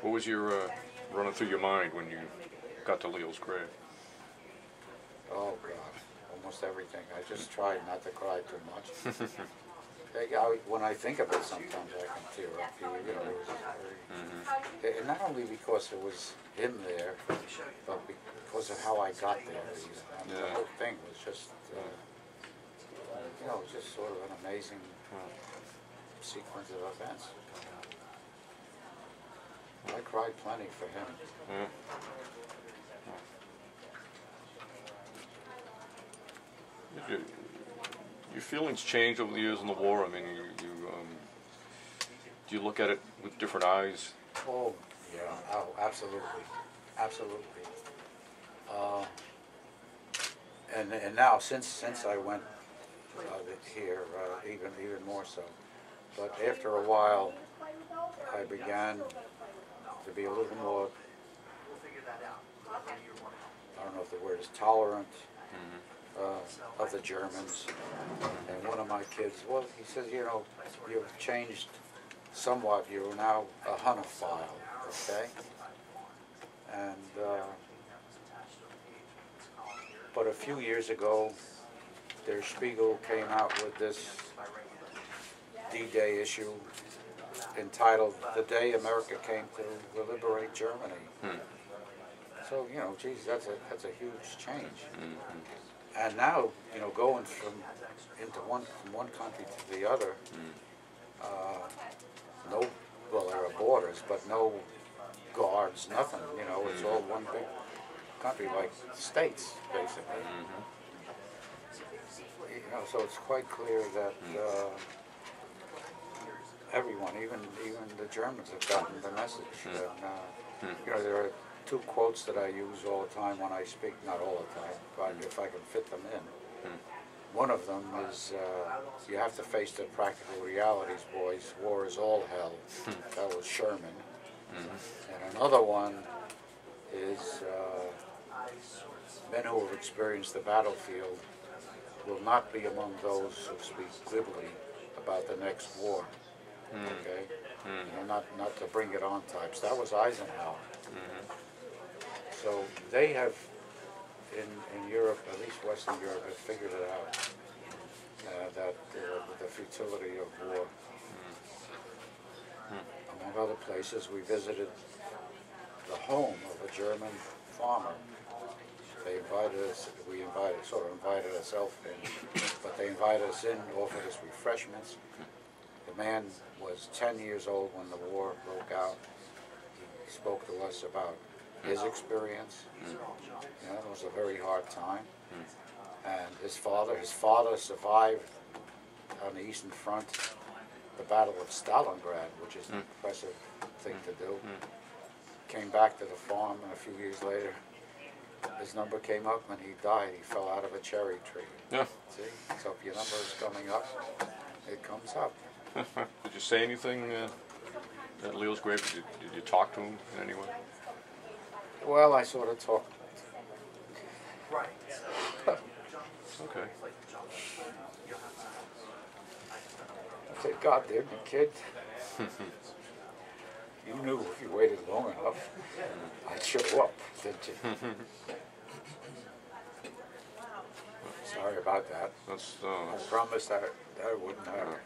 What was your running through your mind when you got to Leo's grave? Oh God, almost everything. I just tried not to cry too much. When I think of it, sometimes I can tear up. You know, it was very, and not only because it was him there, but because of how I got there. I mean, the whole thing was just, you know, just sort of an amazing sequence of events. I cried plenty for him. Your feelings changed over the years in the war. I mean, do you look at it with different eyes? Oh, yeah. Oh, absolutely. Absolutely. And now, since I went here, even more so. But after a while, I began to be a little more, I don't know if the word is tolerant, of the Germans. And one of my kids, well, he says, you know, you've changed somewhat. You're now a Hunophile, okay? And but a few years ago, Der Spiegel came out with this D-Day issue entitled "The Day America Came to Liberate Germany." So, you know, geez, that's a huge change. And now, you know, going from one country to the other, well, there are borders, but no guards, nothing. You know, it's all one big country, like states, basically. You know, so it's quite clear that everyone, even the Germans, have gotten the message. And, you know, there are two quotes that I use all the time when I speak, not all the time, but if I can fit them in. One of them is, you have to face the practical realities, boys. War is all hell. That was Sherman. And another one is, men who have experienced the battlefield will not be among those who speak glibly about the next war. Okay? You know, not to bring it on types. That was Eisenhower. So they have, in Europe, at least Western Europe, have figured it out, that the futility of war. Among other places, we visited the home of a German farmer. They invited us, sort of invited ourselves in, but they invited us in, offered us refreshments. The man was 10 years old when the war broke out. He spoke to us about his experience. You know, it was a very hard time. And his father survived on the Eastern Front the Battle of Stalingrad, which is an impressive thing to do. Came back to the farm, and a few years later, his number came up and he died. He fell out of a cherry tree. See? So if your number is coming up, it comes up. Did you say anything at Leo's grave? Did you talk to him in any way? Well, I sort of talked. Okay. I said, God damn you, kid. You knew if you waited long enough, I'd show up, didn't you? Sorry about that. That's I promised that wouldn't happen.